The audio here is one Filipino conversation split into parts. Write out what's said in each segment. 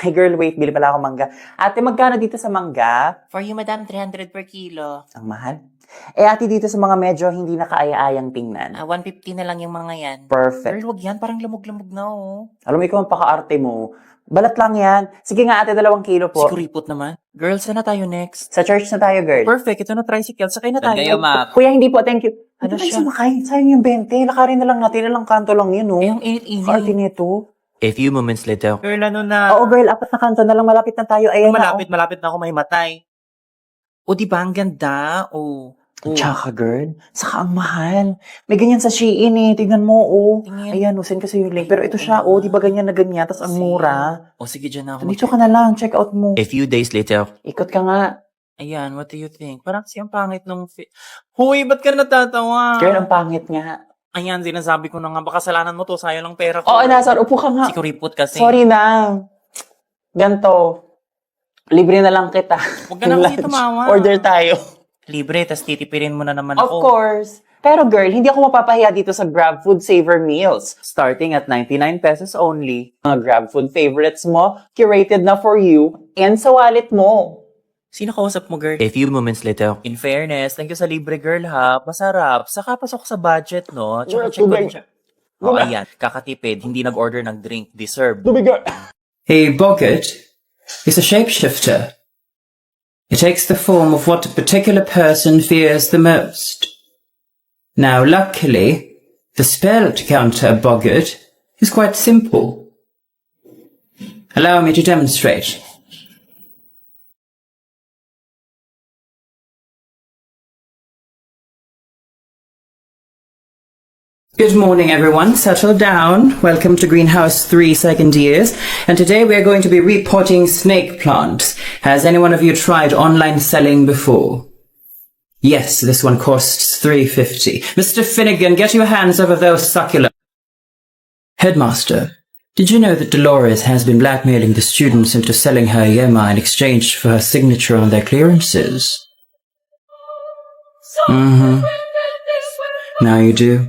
Ay girl, wait, bili pala ako mangga. Ate, magkano dito sa mangga? For you, madam, 300 per kilo. Ang mahal. Eh ate, dito sa mga medyo hindi nakaaya-ayang tingnan. 150 na lang yung mga yan. Perfect. Girl, wag yan. Parang lamog-lamog na, oh. Alam mo, ikaw ang paka-arte mo. Balat lang yan. Sige nga ate, 2 kilo po. Sikuripot naman. Girl, saan na tayo next? Sa church na tayo, girl. Perfect. Ito na tricycle. Sakay na tayo. Kayo, ma. Kuya, hindi po, thank you. Ano Ano tayo siya? sumakay? Sayang yung 20. Lakarin na lang natin. Ilang kanto lang yun, oh. Eh, ang init-init. Kaarte nito. A few moments later. Girl, ano na? Oo, girl, 4 na kanto na lang. Malapit na tayo. Ayan na, oh. Malapit na ako mahimatay. O, di ba? Ang ganda. O. Tsaka, girl, saka ang mahal. May ganyan sa Shein eh. Tignan mo, oh. Tingin. Ayan, send ko sa yung link. Pero ito siya, oh. Di ba ganyan na ganyan? Tapos ang mura. O, sige, dyan na ako. Dito ka na lang. Check out mo. A few days later. Ikot ka nga. Ayan, what do you think? Parang kasi ang pangit nung Huy, ba't ka natatawa? Girl, ang pangit nga. Ayan, sinasabi ko na nga, baka kasalanan mo to, sayang lang pera ko. Oo, Nazar, upo ka nga. Sikuripot kasi. Sorry na. Ganto. Libre na lang kita. Huwag ka na kasi Lunch. tumawa. Order tayo. Libre, tas titipirin mo na naman Of ako. course. Pero girl, hindi ako mapapahiya dito sa Grab Food Saver Meals. Starting at 99 pesos only. Mga Grab Food favorites mo, curated na for you, and sa wallet mo. Sino kausap mo, girl? A few moments later. In fairness, thank you sa libre, girl, ha? Masarap. Saka pasok sa budget, no? Tsaka Girl, check ko tubig. rin siya. O, ayan. Kakatipid. Hindi nag-order ng drink. Deserve. Tubig, girl. A boggart is a shapeshifter. It takes the form of what a particular person fears the most. Now, luckily, the spell to counter a boggart is quite simple. Allow me to demonstrate. Good morning, everyone. Settle down. Welcome to Greenhouse 3 Second Years. And today we are going to be repotting snake plants. Has any one of you tried online selling before? Yes, this one costs $3.50. Mr. Finnegan, get your hands off of those succulents. Headmaster, did you know that Dolores has been blackmailing the students into selling her Yema in exchange for her signature on their clearances? Now you do.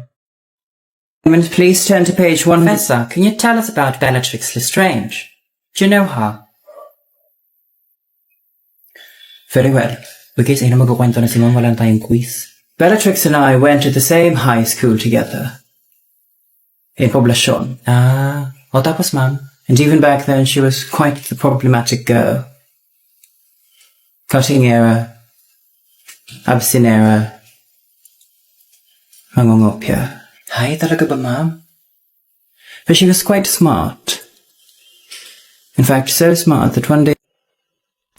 Please turn to page 1. Professor, can you tell us about Bellatrix Lestrange? Do you know her? Very well. Okay, sa'yo na magkukwento na si Mom, wala na tayong quiz. Bellatrix and I went to the same high school together. In Poblacion. O tapos, ma'am. And even back then, she was quite the problematic girl. Cutting error. Abstinera. Mangungopia. Hi, talaga ba, ma'am? But she was quite smart. In fact, so smart that one day...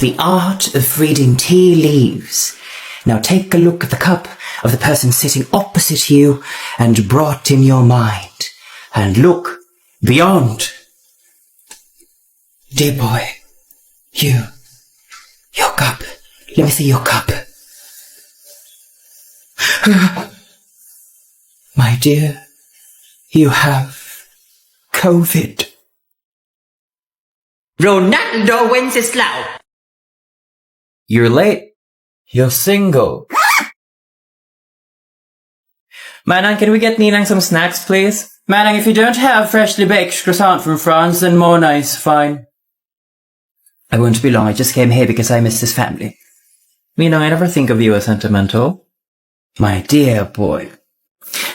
The art of reading tea leaves. Now take a look at the cup of the person sitting opposite you and broaden your mind. And look beyond. Dear boy, your cup. Let me see your cup. My dear, you have COVID. Ronaldo Wenceslao. You're late. You're single. Manang, can we get Ninang some snacks, please? Manang, if you don't have freshly baked croissant from France, then Mona is fine. I won't be long. I just came here because I miss this family. Ninang, I never think of you as sentimental. My dear boy.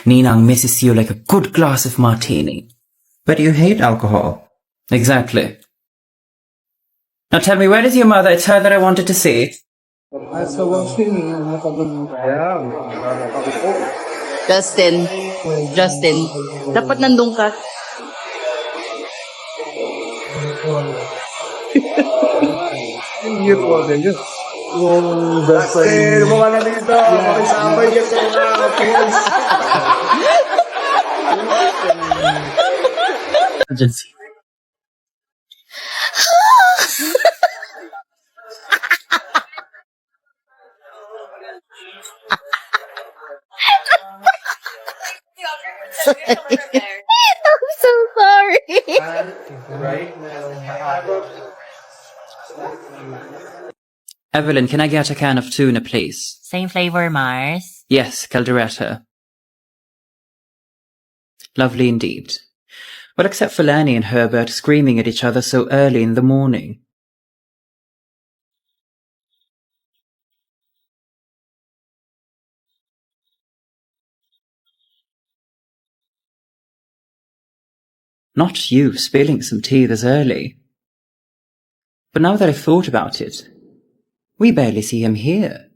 Ninang misses you like a good glass of martini. But you hate alcohol. Exactly. Now tell me, where is your mother? It's her that I wanted to see. Justin, dapat nandun ka. Agency. I'm so sorry. Evelyn, can I get a can of tuna, please? Same flavor, Mars. Yes, calderetta. Lovely indeed. Well, except for Lanny and Herbert screaming at each other so early in the morning. Not you spilling some tea this early. But now that I've thought about it, we barely see him here.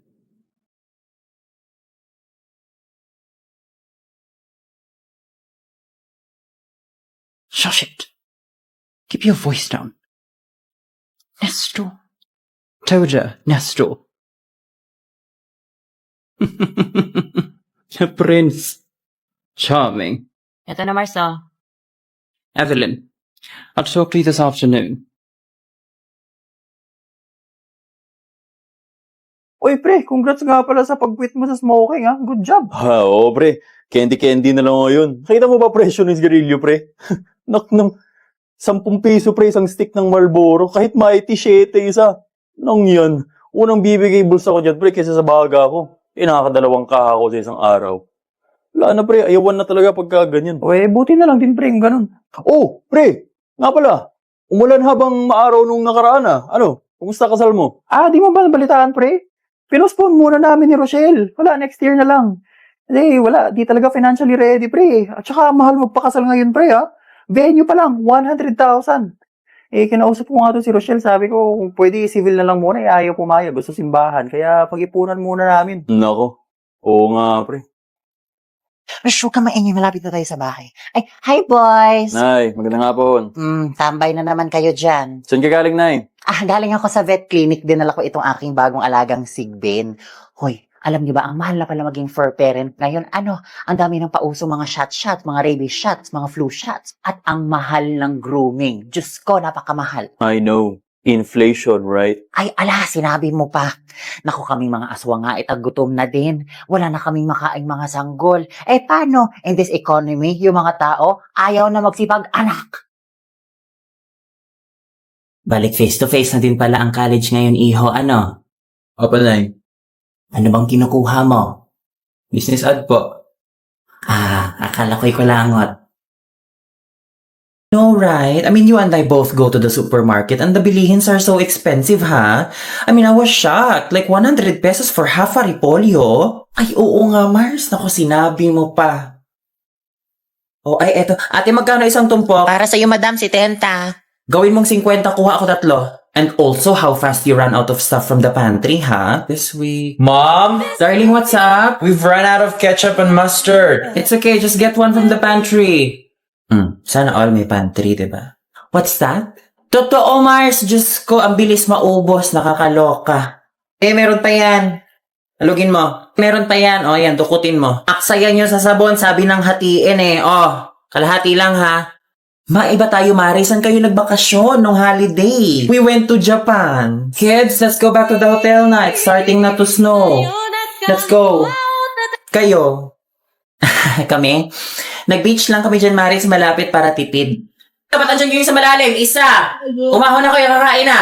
Shush it. Keep your voice down. Nestor. Told ya, Nestor. A prince. Charming. Ito na, Marso. Evelyn, I'll talk to you this afternoon. Uy, pre, congrats nga pala sa pag-quit mo sa smoking, ha? Good job. Oo, pre. Candy-candy na lang ngayon. Kita mo ba presyo ng sigarilyo, pre? Ng 10 piso, pre, isang stick ng Marlboro. Kahit Mighty 7 isa. Nang yan. Unang bibigay bulsa ko dyan, pre, kaysa sa baga ko. Nakakadalawang kaha ko sa isang araw. Wala na, pre. Ayawan na talaga pagka ganyan. Uy, buti na lang din, pre, yung ganun. Oh, pre. Nga pala. Umulan habang maaraw nung nakaraan, ah. Ano? Kumusta kasal mo? Ah, di mo ba nabalitaan, pre? Pinospone muna namin ni Rochelle. Wala, next year na lang. Kasi wala, di talaga financially ready, pre. At saka mahal magpakasal ngayon, pre, ha? Venue pa lang, 100,000. Eh, kinausap ko nga to si Rochelle. Sabi ko, kung pwede, civil na lang muna. Eh, ayaw pumayag. Gusto simbahan. Kaya pag-ipunan muna namin. Nako. Oo nga, pre. Rosh, huwag ka maingay. Malapit na tayo sa bahay. Ay, hi boys! Nay, magandang hapon. Tambay na naman kayo dyan. Saan ka galing, Nay? Galing ako sa vet clinic. Dinala ko itong aking bagong alagang sigbin. Hoy, alam niyo ba, ang mahal na pala maging fur parent ngayon. Ang dami ng pauso mga shots, mga rabies shots, mga flu shots. At ang mahal ng grooming. Diyos ko, napakamahal. I know. Inflation, right? Ay, sinabi mo pa. Naku, kaming mga aswang nga, gutom na din. Wala na kaming makaing mga sanggol. Eh, paano? In this economy, yung mga tao, ayaw na magsipag-anak. Balik face-to-face na din pala ang college ngayon, Iho. Ano? Opo, Nay. Ano bang kinukuha mo? Business ad po. Akala ko'y kulangot. No, right? I mean, you and I both go to the supermarket and the bilihins are so expensive, ha? I mean, I was shocked. Like 100 pesos for half a repolyo? Ay, oo nga, Mars. Naku, sinabi mo pa. Oh, ay, eto. Ate, magkano isang tumpok? Para sa'yo, madam, si Tenta. Gawin mong 50, kuha ako 3. And also, how fast you run out of stuff from the pantry, ha? This week. Mom? Darling, what's up? We've run out of ketchup and mustard. It's okay, just get one from the pantry. Sana all may pantry, diba? What's that? Totoo, Mars. Diyos ko, ang bilis maubos. Nakakaloka. Meron pa yan. Alugin mo. Meron pa yan. Yan, dukutin mo. Aksayan nyo sa sabon, sabi ng hatiin kalahati lang, ha? Maiba tayo, Mari. Saan kayo nagbakasyon nung holiday? We went to Japan. Kids, let's go back to the hotel na. It's starting na to snow. Let's go. Kayo? Kami? Nag-beach lang kami dyan, Maris, malapit para tipid. Dapat andyan kayo sa malalim. Isa! Umahon na kayo, kakain na!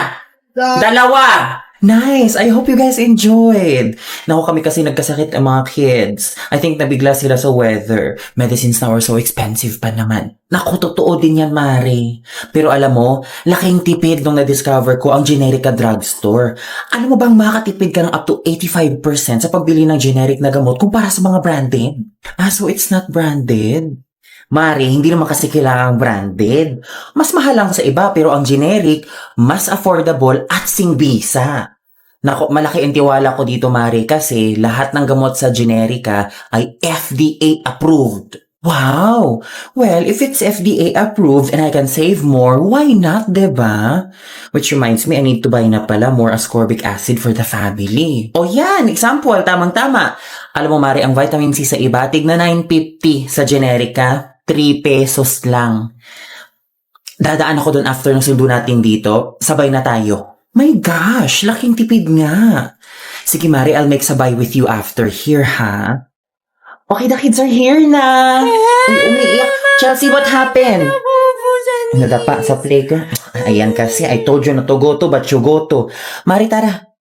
2! Nice! I hope you guys enjoyed. Naku, kami kasi nagkasakit ang mga kids. I think nabigla sila sa weather. Medicines now are so expensive pa naman. Naku, totoo din yan, Mari. Pero alam mo, laking tipid nung na-discover ko ang Generica drugstore. Alam mo bang makatipid ka ng up to 85% sa pagbili ng generic na gamot kumpara sa mga branded? So it's not branded? Mari, hindi naman kasi kailangang branded. Mas mahal lang sa iba pero ang generic, mas affordable at singbisa. Nako, malaki ang tiwala ko dito, Mari, kasi lahat ng gamot sa Generica ay FDA approved. Wow! Well, if it's FDA approved and I can save more, why not, diba? Which reminds me, I need to buy na pala more ascorbic acid for the family. O yan, example, tamang-tama. Alam mo, Mari, ang vitamin C sa iba, tig na 9.50 sa Generica, 3 pesos lang. Dadaan ako dun after ng sundo natin dito, sabay na tayo. My gosh, laking tipid nga. Sige, Mari, I'll make sabay with you after here, ha? Okay, the kids are here na. Umiiyak. Chelsea, what happened? Nadapa sa playground. Ayan kasi, I told you not to go to, but you go to. Mari, tara.